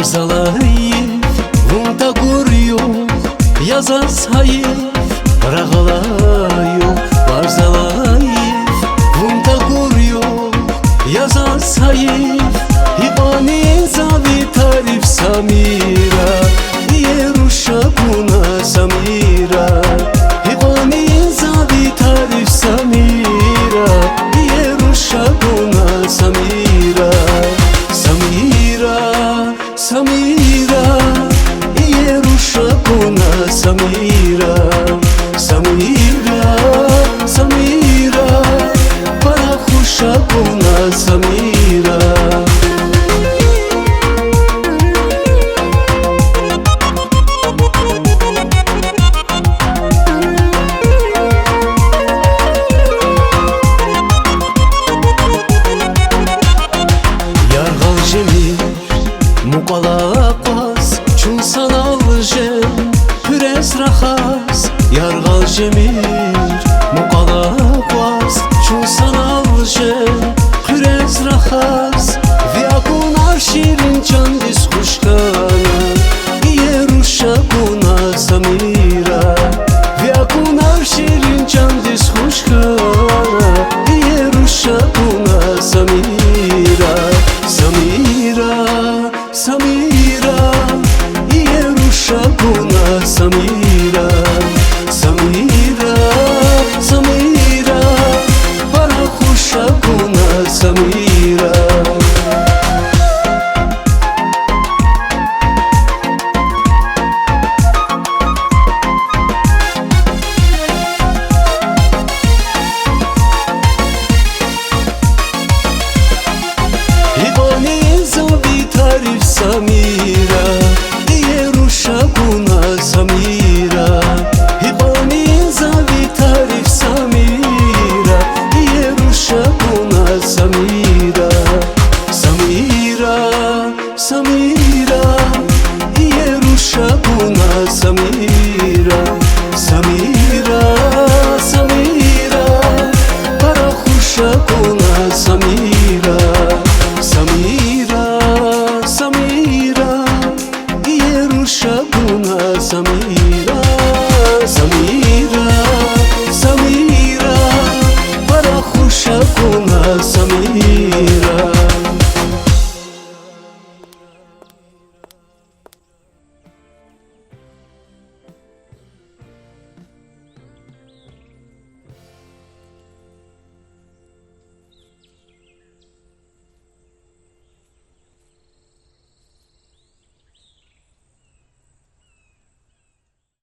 Барзалаев вунта гурью Язасаев Рағалаю Барзалаев вунта гурью Язасаев Ибани зави тариф Самира Иеруша куна Самира Ибани зави тариф Самира Иеруша куна Самира Samira, Samira, Ierusha kuna Samira, Samira, Samira, Parakhusha kuna Samira. Muqalaqas çun sanal jem Püres raxas yarğal jemir Muqalaqas çun sanal jem Püres raxas Viakunar şirin çandis xuşkana Ierusha kuna Samira Viakunar şirin çandis xuşkana Ierusha kuna Samira Samira Samira, Ierusha kuna Samira, Samira, Samira, Parakhusha kuna Samira. Tarif Samira, Ierusha kuna Samira, Hibani zavi tarif Samira, Ierusha kuna Samira, Samira, Samira, Ierusha kuna Samira.